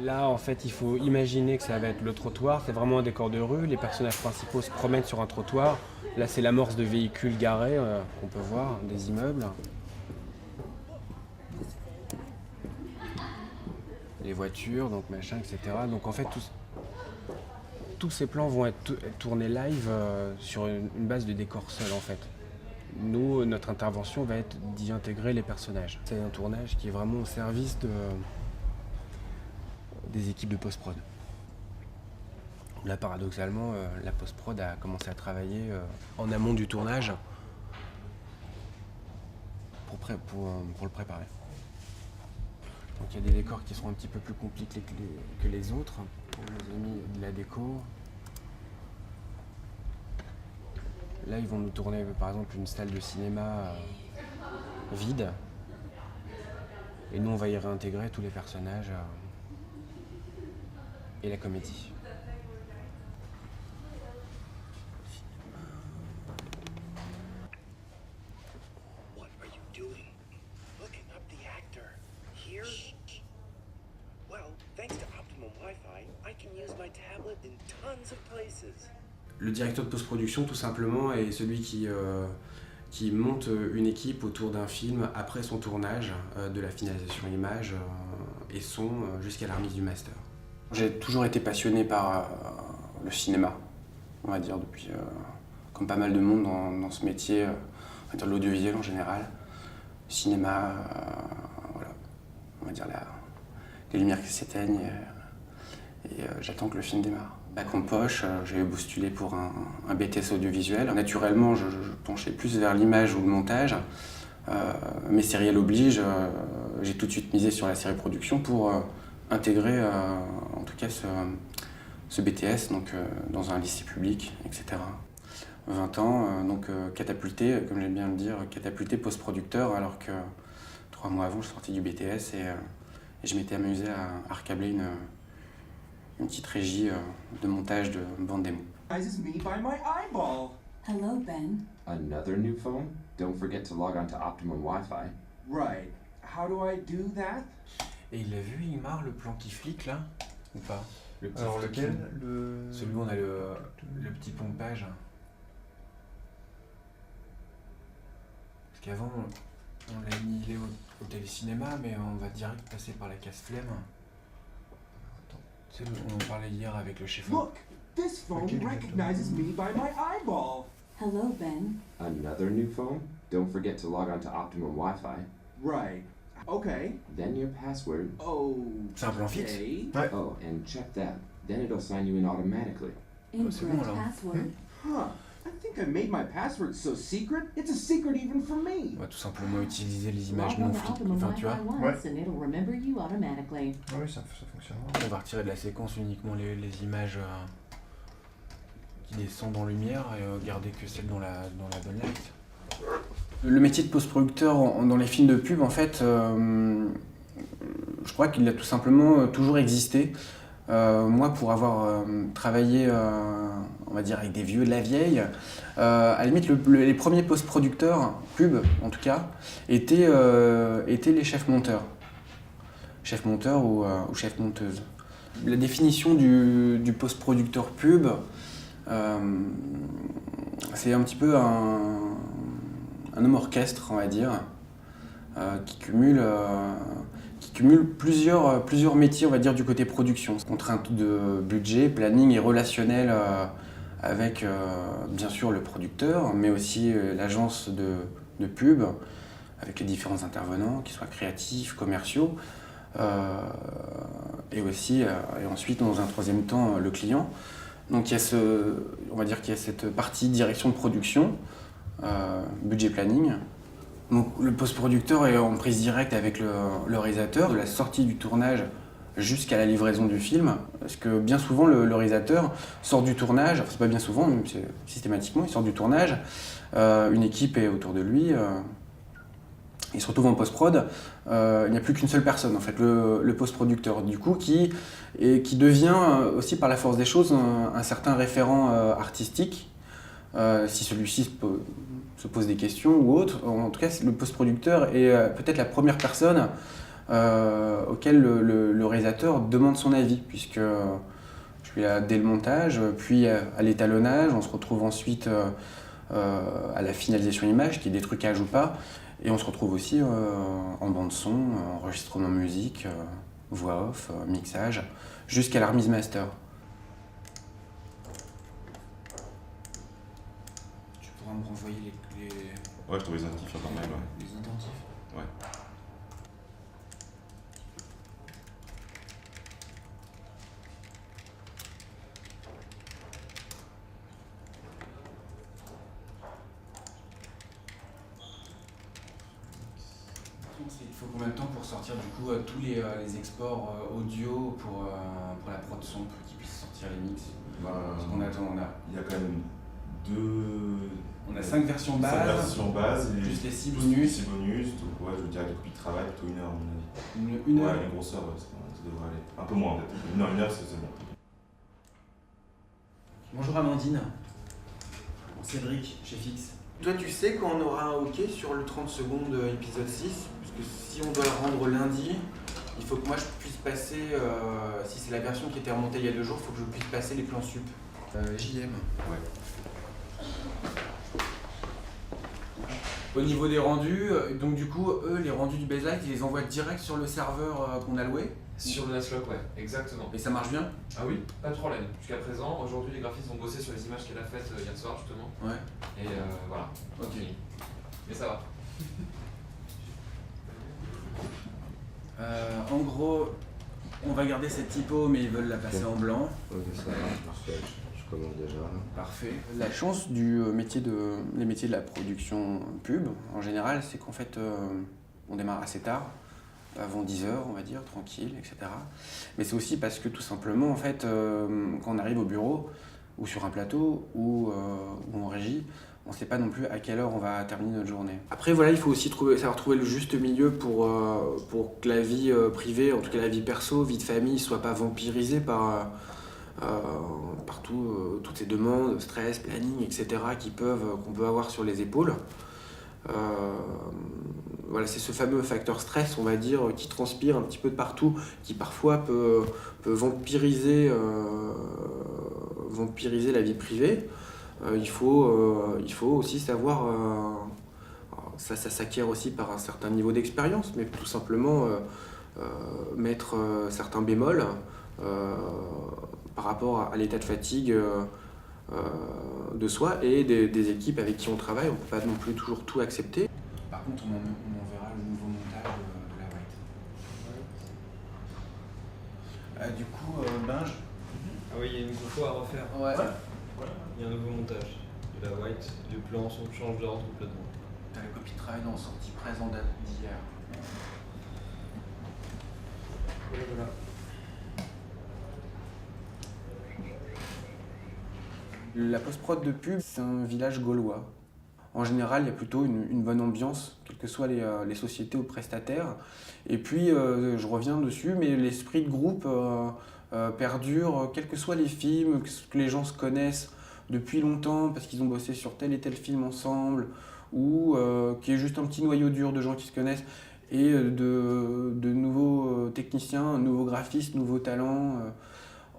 Là, en fait, il faut imaginer que ça va être le trottoir. C'est vraiment un décor de rue. Les personnages principaux se promènent sur un trottoir. Là, c'est l'amorce de véhicules garés qu'on peut voir, des immeubles. Les voitures, donc machin, etc. Donc en fait, tous ces plans vont être tournés live sur une base de décor seul, en fait. Nous, notre intervention va être d'y intégrer les personnages. C'est un tournage qui est vraiment au service des équipes de post-prod. Là, paradoxalement, la post-prod a commencé à travailler en amont du tournage pour le préparer. Donc il y a des décors qui seront un petit peu plus compliqués que les autres. On nous a mis de la déco. Là, ils vont nous tourner par exemple une salle de cinéma vide. Et nous, on va y réintégrer tous les personnages et la comédie. What are you doing? Looking up the actor. Here? Well, thanks to Optimum Wi-Fi, I can use my tablet in tons of places. Le directeur de post-production, tout simplement, est celui qui monte une équipe autour d'un film après son tournage, de la finalisation image et son jusqu'à la remise du master. J'ai toujours été passionné par le cinéma, on va dire, depuis, comme pas mal de monde dans ce métier, on va dire l'audiovisuel en général. Cinéma, voilà, on va dire les lumières qui s'éteignent et j'attends que le film démarre. Bac en poche, j'ai postulé pour un BTS audiovisuel. Naturellement, je penchais plus vers l'image ou le montage. Mais Serial oblige, j'ai tout de suite misé sur la série production pour intégrer en tout cas ce BTS donc, dans un lycée public, etc. 20 ans, donc catapulté, comme j'aime bien le dire, catapulté post-producteur, alors que 3 mois avant, je suis sorti du BTS et je m'étais amusé à recabler une petite régie de montage de bande démo. Is me by my eyeball. Hello, Ben. Another new phone? Don't forget to log on to Optimum Wi-Fi. Right. How do I do that? Et il a vu, Igmar, le plan qui flique là? Ou pas? Le petit Alors flicking. lequel? Celui où on a le petit pompage. Parce qu'avant, on l'a mis au télécinéma, mais on va direct passer par la casse-flemme. Tu sais, on en parlait hier avec le chef. Look, this phone Okay, recognizes me by my eyeball. Hello, Ben. Another new phone? Don't forget to log on to Optimum Wi-Fi. Right. Okay. Then your password. C'est un plan fixe. Okay. Oh, and check that. Then it'll sign you in automatically. c'est bon, Incorrect alors. password. Huh. I think I made my password so secret, it's a secret even for me. On va tout simplement utiliser les images Log on non to flic. Optimum Enfin, tu vois, Wi-Fi once and it'll remember you automatically. Ah oui, ça fonctionne. on va retirer de la séquence uniquement les images qui descendent en lumière et garder que celles dans la bonne light. Le métier de post-producteur dans les films de pub, en fait, je crois qu'il a tout simplement toujours existé. Moi, pour avoir travaillé, on va dire, avec des vieux de la vieille, à la limite, les premiers post-producteurs, pub en tout cas, étaient les chefs-monteurs. Chef-monteur ou chef-monteuse. La définition du post-producteur pub, c'est un petit peu un homme orchestre, on va dire, qui cumule plusieurs métiers, on va dire, du côté production. Contraintes de budget, planning et relationnel avec, bien sûr, le producteur, mais aussi l'agence de pub, avec les différents intervenants, qu'ils soient créatifs, commerciaux, et aussi, et ensuite, dans un troisième temps, le client. Donc, on va dire qu'il y a cette partie direction de production, budget planning. Donc, le post-producteur est en prise directe avec le réalisateur, de la sortie du tournage jusqu'à la livraison du film. Parce que bien souvent, le réalisateur sort du tournage, enfin c'est pas bien souvent, même systématiquement, il sort du tournage, une équipe est autour de lui, il se retrouve en post-prod, il n'y a plus qu'une seule personne, en fait, le post-producteur, du coup, qui devient aussi par la force des choses un certain référent artistique, si celui-ci se pose des questions ou autre. En tout cas, le post-producteur est peut-être la première personne auquel le réalisateur demande son avis, puisque je suis là dès le montage, puis à l'étalonnage, on se retrouve ensuite à la finalisation image, qui est des trucages ou pas, et on se retrouve aussi en bande-son, enregistrement musique, voix off, mixage, jusqu'à la remise master. Tu pourras me renvoyer les... Ouais, je trouve les identifiants par mail, ouais. Les identifs. Ouais. Il faut combien de temps pour sortir du coup tous les exports audio pour la prod son, pour qu'ils puissent sortir les mix? Parce qu'on attend, Il y a quand même on a 5 versions base, 5 versions base et plus les 6 plus bonus. 6 bonus, donc ouais, je dirais les copies de travail, plutôt 1 heure à mon avis. Une heure. Ouais, les grosseurs, ouais, ça devrait aller. Un peu moins peut-être. 1 heure, c'est bon. Bonjour Amandine. Cédric, chez Fix. Toi, tu sais quand on aura un OK sur le 30 secondes épisode 6? Parce que si on doit le rendre lundi, il faut que moi je puisse passer, si c'est la version qui était remontée il y a 2 jours, il faut que je puisse passer les plans sup. JM. Ouais. Au niveau des rendus, donc du coup, eux, les rendus du baseline, ils les envoient direct sur le serveur qu'on a loué. Sur le Naslock, ouais, exactement. Et ça marche bien? Ah oui, pas de problème. Jusqu'à présent, aujourd'hui, les graphistes ont bossé sur les images qu'elle a faites hier soir, justement. Ouais. Et voilà. Ok. Mais ça va. En gros, on va garder cette typo, mais ils veulent la passer en blanc. Ok, ça va, je commande déjà. Parfait. La chance du les métiers de la production pub, en général, c'est qu'en fait, on démarre assez tard, avant 10h, on va dire, tranquille, etc. Mais c'est aussi parce que tout simplement, en fait, quand on arrive au bureau, ou sur un plateau, ou en régie, on ne sait pas non plus à quelle heure on va terminer notre journée. Après, voilà, il faut aussi savoir trouver le juste milieu pour que la vie privée, en tout cas la vie perso, vie de famille, ne soit pas vampirisée par toutes ces demandes, stress, planning, etc. qu'on peut avoir sur les épaules. Voilà, c'est ce fameux facteur stress, on va dire, qui transpire un petit peu de partout, qui parfois peut vampiriser la vie privée. Il faut aussi savoir, ça s'acquiert aussi par un certain niveau d'expérience, mais tout simplement mettre certains bémols par rapport à l'état de fatigue de soi et des équipes avec qui on travaille. On ne peut pas non plus toujours tout accepter. Par contre, on verra le nouveau montage de la White. Du coup, Binge. Ah oui, il y a une compo à refaire. Ouais. Il y a un nouveau montage de la White. Les plans changent d'ordre complètement. T'as la copie de travail en sortie présent date d'hier. Voilà. La post-prod de pub, c'est un village gaulois. En général, il y a plutôt une bonne ambiance, quelles que soient les sociétés ou prestataires. Et puis, je reviens dessus, mais l'esprit de groupe perdure, quels que soient les films, que les gens se connaissent depuis longtemps parce qu'ils ont bossé sur tel et tel film ensemble, ou qu'il y ait juste un petit noyau dur de gens qui se connaissent, et de nouveaux techniciens, nouveaux graphistes, nouveaux talents.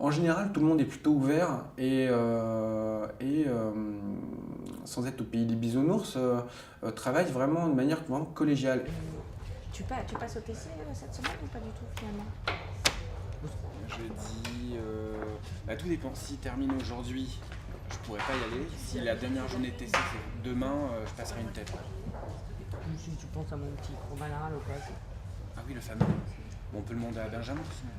En général, tout le monde est plutôt ouvert et sans être au pays des bisounours, travaille vraiment de manière vraiment collégiale. Tu passes au TC cette semaine ou pas du tout finalement? Jeudi, tout dépend. S'il termine aujourd'hui, je pourrais pas y aller. Si la dernière journée de TC c'est demain, je passerai une tête. Si tu penses à mon petit Romain à l'occasion. Ah oui, le fameux. Bon, on peut le demander à Benjamin sinon.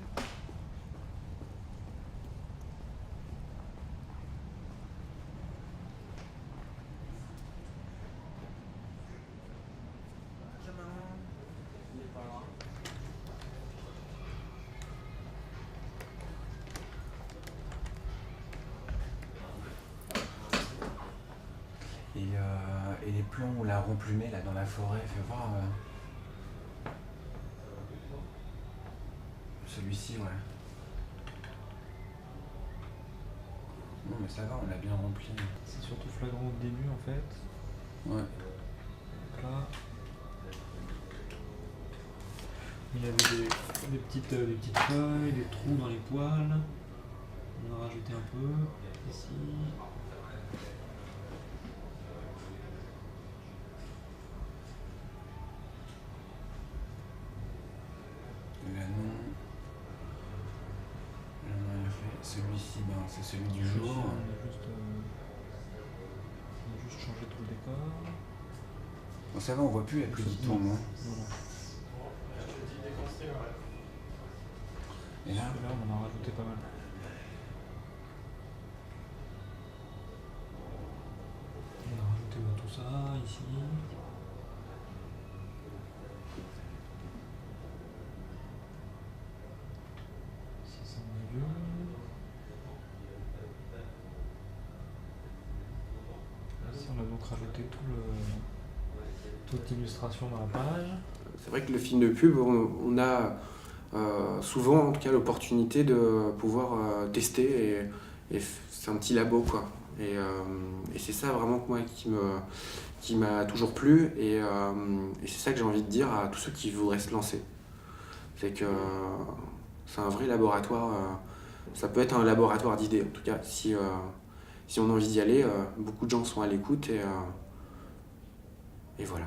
Et les plans où la remplumée là dans la forêt, fais voir. Celui-ci, ouais. Non mais ça va, on l'a bien rempli. C'est surtout flagrant au début en fait. Ouais. Donc là. Il y avait des petites feuilles, des trous dans les poils. On a rajouté un peu ici. L'anneau. Celui-ci, ben, c'est celui du jour. On a juste changé tout le décor. Bon, ça va, on voit plus la pluie qui tombe. Hein. Voilà. Et là, On a rajouté pas mal. On a rajouté tout ça ici. Ça on a vu. Ici on a donc rajouté toute l'illustration dans la page. c'est vrai que le film de pub, on a souvent en tout cas l'opportunité de pouvoir tester et c'est un petit labo quoi. Et c'est ça vraiment que moi qui m'a toujours plu et c'est ça que j'ai envie de dire à tous ceux qui voudraient se lancer. C'est que c'est un vrai laboratoire, ça peut être un laboratoire d'idées en tout cas si on a envie d'y aller, beaucoup de gens sont à l'écoute et voilà.